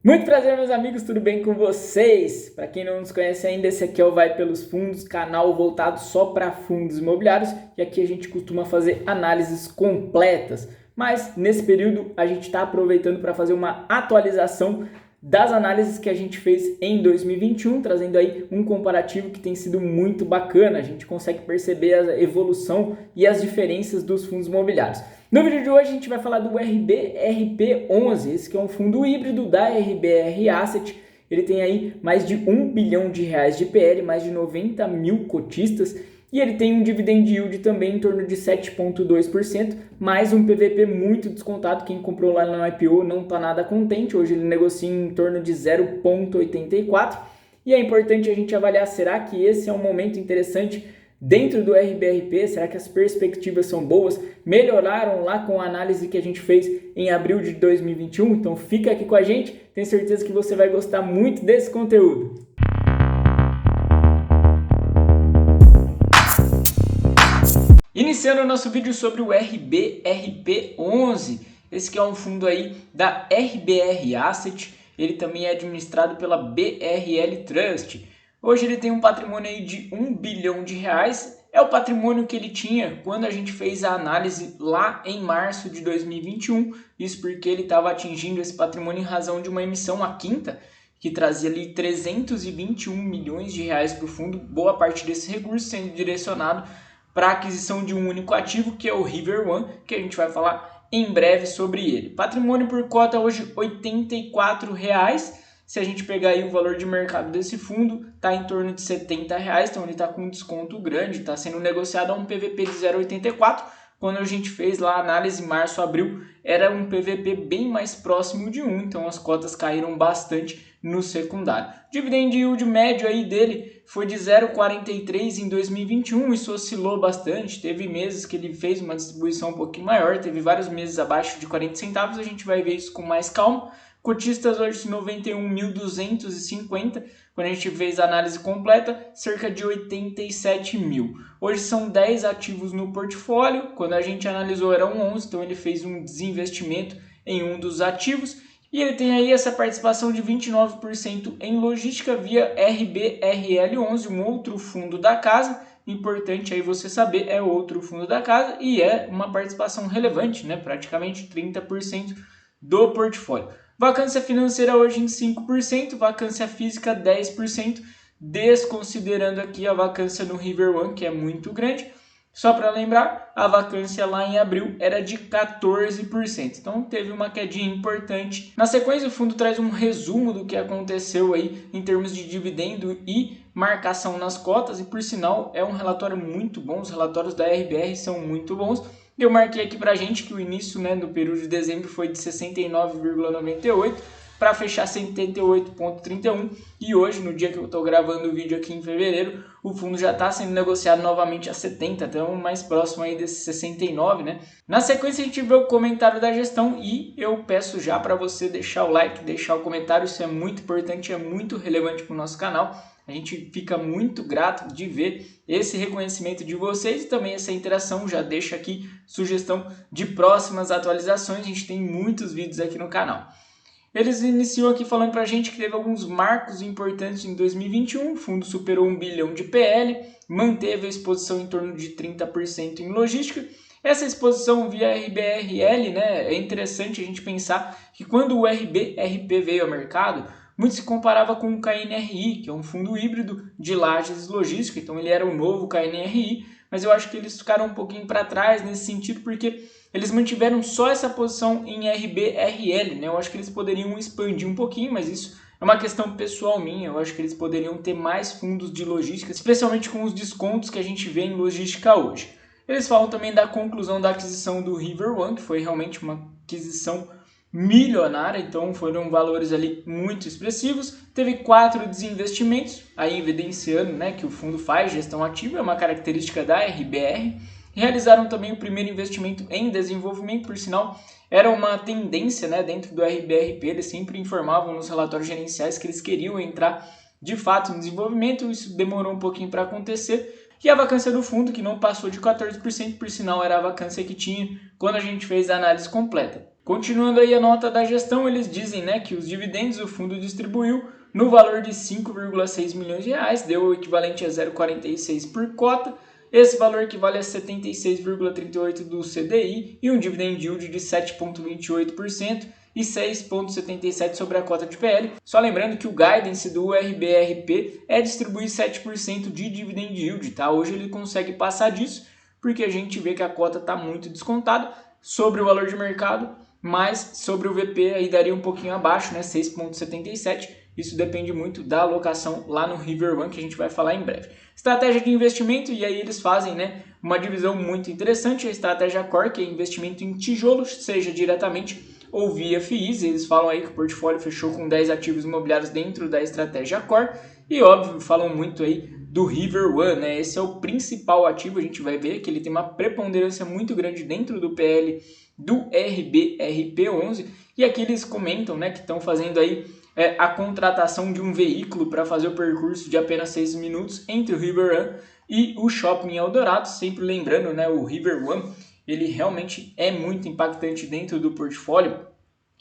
Muito prazer, meus amigos, tudo bem com vocês? Para quem não nos conhece ainda, esse aqui é o Vai Pelos Fundos, canal voltado só para fundos imobiliários, e aqui a gente costuma fazer análises completas. Mas nesse período a gente está aproveitando para fazer uma atualização das análises que a gente fez em 2021, trazendo aí um comparativo que tem sido muito bacana. A gente consegue perceber a evolução e as diferenças dos fundos imobiliários. No vídeo de hoje a gente vai falar do RBRP11, esse que é um fundo híbrido da RBR Asset. Ele tem aí mais de R$1 bilhão de PL, mais de 90 mil cotistas, e ele tem um dividend yield também em torno de 7,2%, mais um PVP muito descontado. Quem comprou lá no IPO não está nada contente, hoje ele negocia em torno de 0,84%, e é importante a gente avaliar, será que esse é um momento interessante dentro do RBRP? Será que as perspectivas são boas? Melhoraram lá com a análise que a gente fez em abril de 2021? Então fica aqui com a gente, tenho certeza que você vai gostar muito desse conteúdo. Iniciando o nosso vídeo sobre o RBRP11, esse que é um fundo aí da RBR Asset, ele também é administrado pela BRL Trust. Hoje ele tem um patrimônio aí de R$1 bilhão, é o patrimônio que ele tinha quando a gente fez a análise lá em março de 2021, isso porque ele estava atingindo esse patrimônio em razão de uma emissão, a quinta, que trazia ali 321 milhões de reais para o fundo, boa parte desse recurso sendo direcionado para a aquisição de um único ativo, que é o River One, que a gente vai falar em breve sobre ele. Patrimônio por cota hoje R$ 84. Se a gente pegar aí o valor de mercado desse fundo, está em torno de R$ 70, então ele está com um desconto grande, está sendo negociado a um PVP de 0,84. Quando a gente fez lá a análise em março, abril, era um PVP bem mais próximo de 1, então as cotas caíram bastante no secundário. O dividend yield médio aí dele foi de 0,43 em 2021, isso oscilou bastante, teve meses que ele fez uma distribuição um pouquinho maior, teve vários meses abaixo de 40 centavos, a gente vai ver isso com mais calma. Cotistas hoje 91.250, quando a gente fez a análise completa, cerca de 87 mil. Hoje são 10 ativos no portfólio, quando a gente analisou eram 11, então ele fez um desinvestimento em um dos ativos, e ele tem aí essa participação de 29% em logística via RBRL11, um outro fundo da casa. Importante aí você saber, é outro fundo da casa e é uma participação relevante, né? Praticamente 30% do portfólio. Vacância financeira hoje em 5%, vacância física 10%, desconsiderando aqui a vacância no River One, que é muito grande. Só para lembrar, a vacância lá em abril era de 14%, então teve uma quedinha importante. Na sequência, o fundo traz um resumo do que aconteceu aí em termos de dividendo e marcação nas cotas, e por sinal é um relatório muito bom, os relatórios da RBR são muito bons. Eu marquei aqui para a gente que o início, né, do período de dezembro foi de 69,98 para fechar 78,31, e hoje, no dia que eu estou gravando o vídeo aqui em fevereiro, o fundo já está sendo negociado novamente a 70, então mais próximo aí desses 69, né? Na sequência a gente vê o comentário da gestão e eu peço já para você deixar o like, deixar o comentário, isso é muito importante, é muito relevante para o nosso canal. A gente fica muito grato de ver esse reconhecimento de vocês e também essa interação. Já deixa aqui sugestão de próximas atualizações, a gente tem muitos vídeos aqui no canal. Eles iniciam aqui falando para a gente que teve alguns marcos importantes em 2021, o fundo superou R$1 bilhão de PL, manteve a exposição em torno de 30% em logística. Essa exposição via RBRL, né, é interessante a gente pensar que quando o RBRP veio ao mercado, muito se comparava com o KNRI, que é um fundo híbrido de lajes logística, então ele era o novo KNRI, mas eu acho que eles ficaram um pouquinho para trás nesse sentido, porque eles mantiveram só essa posição em RBRL, né? Eu acho que eles poderiam expandir um pouquinho, mas isso é uma questão pessoal minha. Eu acho que eles poderiam ter mais fundos de logística, especialmente com os descontos que a gente vê em logística hoje. Eles falam também da conclusão da aquisição do River One, que foi realmente uma aquisição milionária, então foram valores ali muito expressivos. Teve 4 desinvestimentos, aí evidenciando, né, que o fundo faz gestão ativa, é uma característica da RBR. Realizaram também o primeiro investimento em desenvolvimento, por sinal, era uma tendência, né, dentro do RBRP, eles sempre informavam nos relatórios gerenciais que eles queriam entrar de fato no desenvolvimento, isso demorou um pouquinho para acontecer. E a vacância do fundo, que não passou de 14%, por sinal era a vacância que tinha quando a gente fez a análise completa. Continuando aí a nota da gestão, eles dizem, né, que os dividendos o fundo distribuiu no valor de 5,6 milhões de reais, deu o equivalente a 0,46 por cota. Esse valor equivale a 76,38% do CDI e um dividend yield de 7,28% e 6,77% sobre a cota de PL. Só lembrando que o guidance do RBRP é distribuir 7% de dividend yield, tá? Hoje ele consegue passar disso porque a gente vê que a cota está muito descontada sobre o valor de mercado, mas sobre o VP aí daria um pouquinho abaixo, né? 6,77%. Isso depende muito da alocação lá no River One, que a gente vai falar em breve. Estratégia de investimento, e aí eles fazem, né, uma divisão muito interessante, a estratégia Core, que é investimento em tijolos, seja diretamente ou via FIIs. Eles falam aí que o portfólio fechou com 10 ativos imobiliários dentro da estratégia Core, e óbvio, falam muito aí do River One, né? Esse é o principal ativo, a gente vai ver que ele tem uma preponderância muito grande dentro do PL do RBRP11, e aqui eles comentam, né, que estão fazendo aí a contratação de um veículo para fazer o percurso de apenas 6 minutos entre o River One e o Shopping Eldorado. Sempre lembrando, né, o River One, ele realmente é muito impactante dentro do portfólio,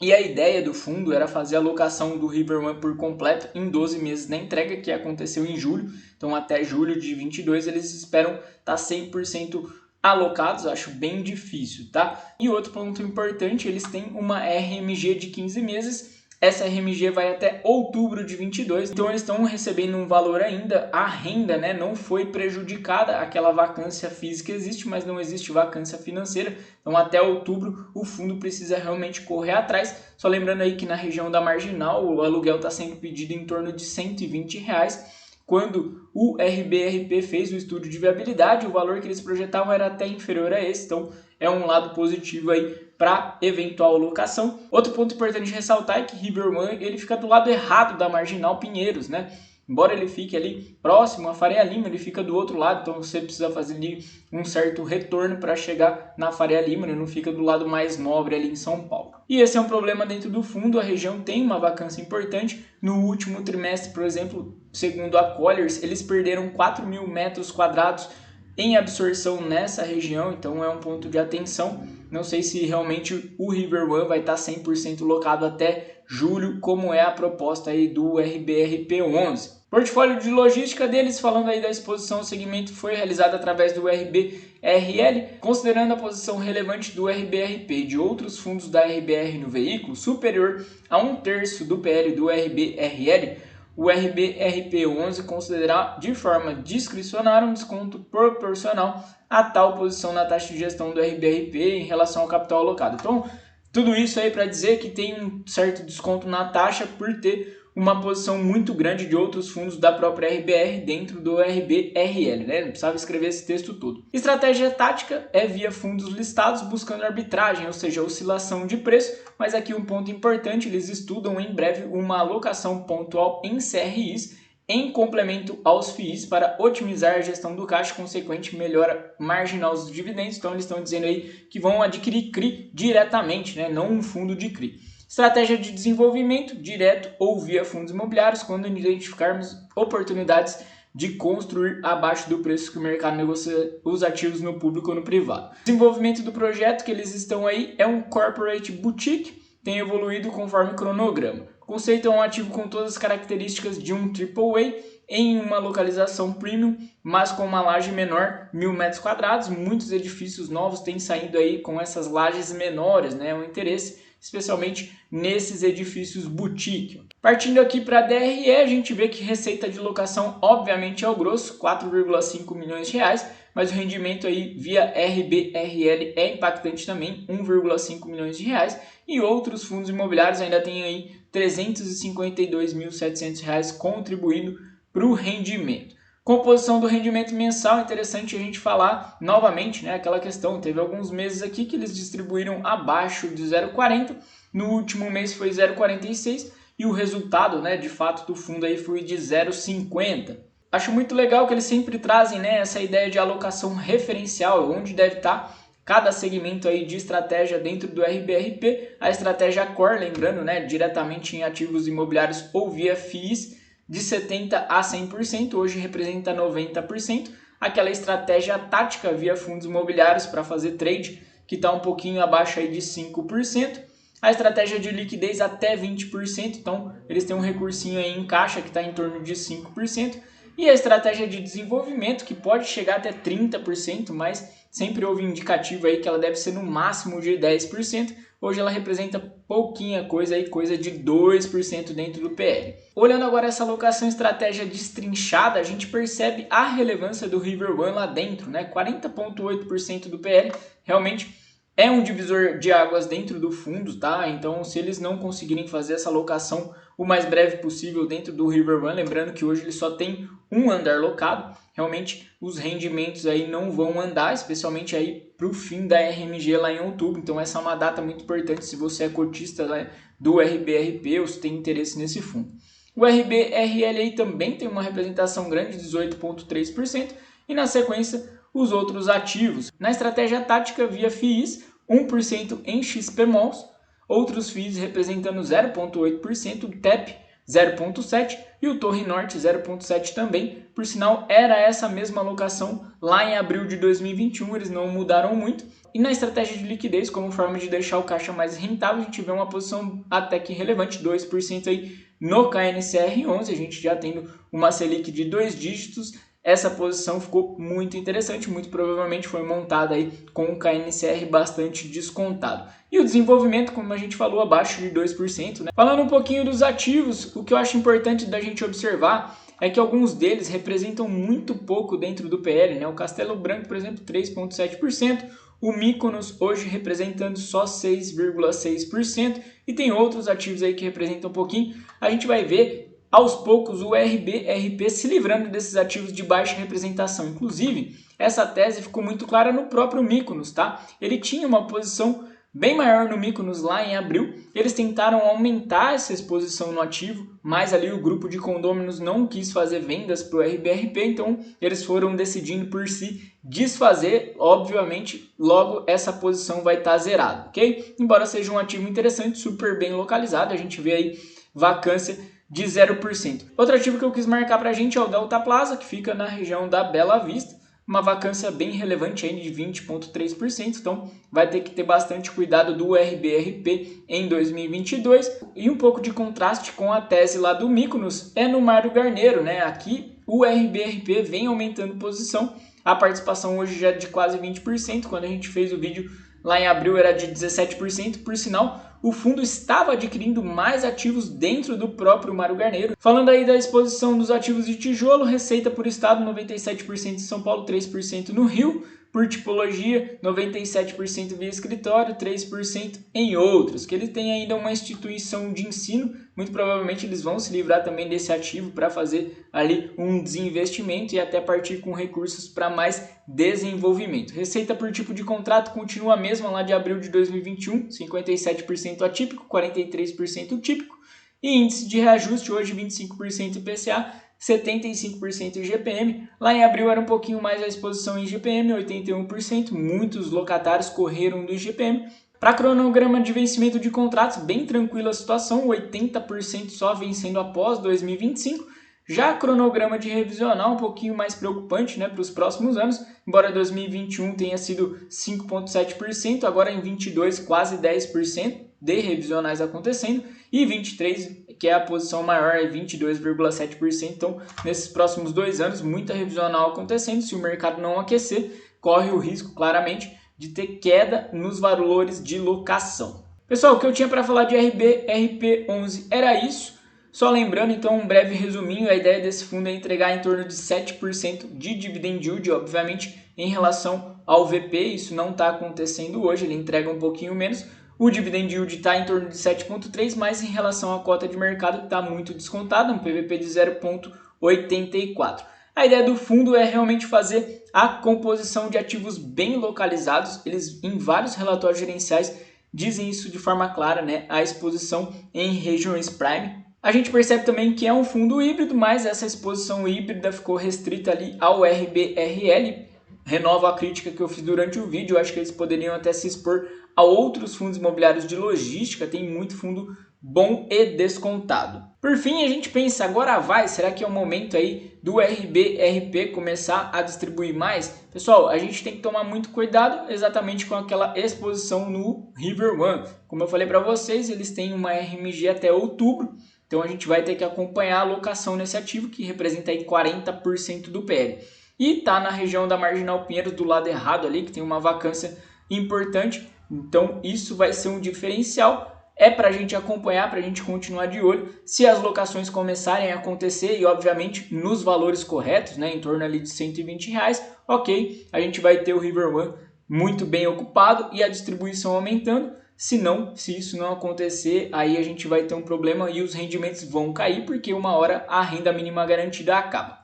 e a ideia do fundo era fazer a alocação do River One por completo em 12 meses da entrega, que aconteceu em julho. Então até julho de 22 eles esperam estar 100% alocados, acho bem difícil, tá? E outro ponto importante, eles têm uma RMG de 15 meses. Essa RMG vai até outubro de 22, então eles estão recebendo um valor ainda, a renda, né, não foi prejudicada, aquela vacância física existe, mas não existe vacância financeira, então até outubro o fundo precisa realmente correr atrás. Só lembrando aí que na região da Marginal o aluguel está sendo pedido em torno de R$120, quando o RBRP fez o estudo de viabilidade, o valor que eles projetavam era até inferior a esse, então é um lado positivo aí para eventual alocação. Outro ponto importante de ressaltar é que River One ele fica do lado errado da Marginal Pinheiros, né? Embora ele fique ali próximo à Faria Lima, ele fica do outro lado, então você precisa fazer ali um certo retorno para chegar na Faria Lima, ele não fica do lado mais nobre ali em São Paulo. E esse é um problema dentro do fundo, a região tem uma vacância importante. No último trimestre, por exemplo, segundo a Colliers, eles perderam 4 mil metros quadrados em absorção nessa região, então é um ponto de atenção. Não sei se realmente o River One vai estar 100% locado até julho, como é a proposta aí do RBRP11. Portfólio de logística deles, falando aí da exposição ao segmento, foi realizado através do RBRL, considerando a posição relevante do RBRP e de outros fundos da RBR no veículo, superior a 1/3 do PL do RBRL, o RBRP11 considerará de forma discricionária um desconto proporcional a tal posição na taxa de gestão do RBRP em relação ao capital alocado. Então, tudo isso aí para dizer que tem um certo desconto na taxa por ter uma posição muito grande de outros fundos da própria RBR dentro do RBRL, né? Não precisava escrever esse texto todo. Estratégia tática é via fundos listados buscando arbitragem, ou seja, oscilação de preço, mas aqui um ponto importante, eles estudam em breve uma alocação pontual em CRIs em complemento aos FIIs para otimizar a gestão do caixa, consequente melhora marginal dos dividendos. Então eles estão dizendo aí que vão adquirir CRI diretamente, né? Não um fundo de CRI. Estratégia de desenvolvimento, direto ou via fundos imobiliários, quando identificarmos oportunidades de construir abaixo do preço que o mercado negocia os ativos no público ou no privado. Desenvolvimento do projeto que eles estão aí é um corporate boutique, tem evoluído conforme cronograma. O conceito é um ativo com todas as características de um AAA em uma localização premium, mas com uma laje menor, 1.000 metros quadrados. Muitos edifícios novos têm saído aí com essas lajes menores, né? O interesse especialmente nesses edifícios boutique. Partindo aqui para a DRE, a gente vê que receita de locação obviamente é o grosso, 4,5 milhões de reais, mas o rendimento aí via RBRL é impactante também, 1,5 milhões de reais, e outros fundos imobiliários ainda têm aí 352.700 reais contribuindo para o rendimento. Composição do rendimento mensal, interessante a gente falar novamente, né? Aquela questão, teve alguns meses aqui que eles distribuíram abaixo de 0,40, no último mês foi 0,46 e o resultado, né, de fato do fundo aí foi de 0,50. Acho muito legal que eles sempre trazem, né, essa ideia de alocação referencial, onde deve estar cada segmento aí de estratégia dentro do RBRP, a estratégia Core, lembrando, né, diretamente em ativos imobiliários ou via FIIs, de 70% a 100%, hoje representa 90%. Aquela estratégia tática via fundos imobiliários para fazer trade, que está um pouquinho abaixo aí de 5%. A estratégia de liquidez até 20%, então eles têm um recursinho aí em caixa que está em torno de 5%. E a estratégia de desenvolvimento, que pode chegar até 30%, mas sempre houve indicativo aí que ela deve ser no máximo de 10%. Hoje ela representa pouquinha coisa aí, coisa de 2% dentro do PL. Olhando agora essa alocação estratégia destrinchada, a gente percebe a relevância do River One lá dentro, né? 40,8% do PL, realmente é um divisor de águas dentro do fundo, tá? Então, se eles não conseguirem fazer essa alocação o mais breve possível dentro do River One, lembrando que hoje ele só tem um andar locado, realmente os rendimentos aí não vão andar, especialmente aí para o fim da RMG lá em outubro. Então, essa é uma data muito importante se você é cotista, né, do RBRP ou se tem interesse nesse fundo. O RBRL aí também tem uma representação grande, 18,3%, e na sequência os outros ativos. Na estratégia tática via FIIs, 1% em XPMOLs, outros FIIs representando 0,8%, o TEP 0,7% e o Torre Norte 0,7% também. Por sinal, era essa mesma alocação lá em abril de 2021, eles não mudaram muito. E na estratégia de liquidez, como forma de deixar o caixa mais rentável, a gente vê uma posição até que relevante, 2% aí no KNCR11, a gente já tendo uma Selic de 2 dígitos, essa posição ficou muito interessante, muito provavelmente foi montada aí com um KNCR bastante descontado. E o desenvolvimento, como a gente falou, abaixo de 2%, né? Falando um pouquinho dos ativos, o que eu acho importante da gente observar é que alguns deles representam muito pouco dentro do PL, né? O Castelo Branco, por exemplo, 3,7%, o Mykonos hoje representando só 6,6%, e tem outros ativos aí que representam um pouquinho. A gente vai ver aos poucos o RBRP se livrando desses ativos de baixa representação. Inclusive, essa tese ficou muito clara no próprio Mykonos, tá? Ele tinha uma posição bem maior no Mykonos lá em abril, eles tentaram aumentar essa exposição no ativo, mas ali o grupo de condôminos não quis fazer vendas para o RBRP, então eles foram decidindo por se desfazer, obviamente, logo essa posição vai estar zerada, ok? Embora seja um ativo interessante, super bem localizado, a gente vê aí vacância de 0%. Outro ativo que eu quis marcar para a gente é o Delta Plaza, que fica na região da Bela Vista, uma vacância bem relevante aí de 20,3%, então vai ter que ter bastante cuidado do RBRP em 2022. E um pouco de contraste com a tese lá do Mykonos é no Mário Garneiro, né? Aqui o RBRP vem aumentando posição, a participação hoje já é de quase 20%, quando a gente fez o vídeo lá em abril era de 17%, por sinal, o fundo estava adquirindo mais ativos dentro do próprio Mário Garneiro. Falando aí da exposição dos ativos de tijolo, receita por estado 97% em São Paulo, 3% no Rio. Por tipologia, 97% via escritório, 3% em outros. Que ele tem ainda uma instituição de ensino, muito provavelmente eles vão se livrar também desse ativo para fazer ali um desinvestimento e até partir com recursos para mais desenvolvimento. Receita por tipo de contrato continua a mesma lá de abril de 2021, 57% atípico, 43% típico. E índice de reajuste hoje 25% IPCA, 75% IGPM. Lá em abril era um pouquinho mais a exposição em IGPM, 81%. Muitos locatários correram do IGPM. Para cronograma de vencimento de contratos, bem tranquila a situação, 80% só vencendo após 2025. Já cronograma de revisional um pouquinho mais preocupante, né, para os próximos anos, embora 2021 tenha sido 5,7%, agora em 22 quase 10% de revisionais acontecendo, e 23, que é a posição maior, é 22,7%. Então, nesses próximos 2 anos, muita revisional acontecendo. Se o mercado não aquecer, corre o risco, claramente, de ter queda nos valores de locação. Pessoal, o que eu tinha para falar de RBRP11 era isso. Só lembrando, então, um breve resuminho, a ideia desse fundo é entregar em torno de 7% de dividend yield, obviamente, em relação ao VP, isso não está acontecendo hoje, ele entrega um pouquinho menos. O dividend yield está em torno de 7,3%, mas em relação à cota de mercado está muito descontada, um PVP de 0,84%. A ideia do fundo é realmente fazer a composição de ativos bem localizados, eles em vários relatórios gerenciais dizem isso de forma clara, né? A exposição em regiões prime. A gente percebe também que é um fundo híbrido, mas essa exposição híbrida ficou restrita ali ao RBRL. Renovo a crítica que eu fiz durante o vídeo, eu acho que eles poderiam até se expor a outros fundos imobiliários de logística, tem muito fundo bom e descontado. Por fim, a gente pensa, agora vai, será que é o momento aí do RBRP começar a distribuir mais? Pessoal, a gente tem que tomar muito cuidado exatamente com aquela exposição no River One. Como eu falei para vocês, eles têm uma RMG até outubro, então a gente vai ter que acompanhar a alocação nesse ativo, que representa aí 40% do PL. E está na região da Marginal Pinheiros, do lado errado ali, que tem uma vacância importante, então isso vai ser um diferencial. É para a gente acompanhar, para a gente continuar de olho. Se as locações começarem a acontecer e, obviamente, nos valores corretos, né, em torno ali de R$120, ok, a gente vai ter o River One muito bem ocupado e a distribuição aumentando. Se isso não acontecer, aí a gente vai ter um problema e os rendimentos vão cair, porque uma hora a renda mínima garantida acaba.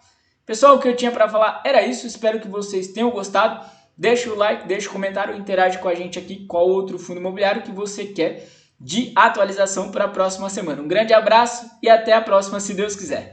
Pessoal, o que eu tinha para falar era isso. Espero que vocês tenham gostado. Deixa o like, deixa o comentário, interage com a gente aqui qual outro fundo imobiliário que você quer de atualização para a próxima semana. Um grande abraço e até a próxima, se Deus quiser.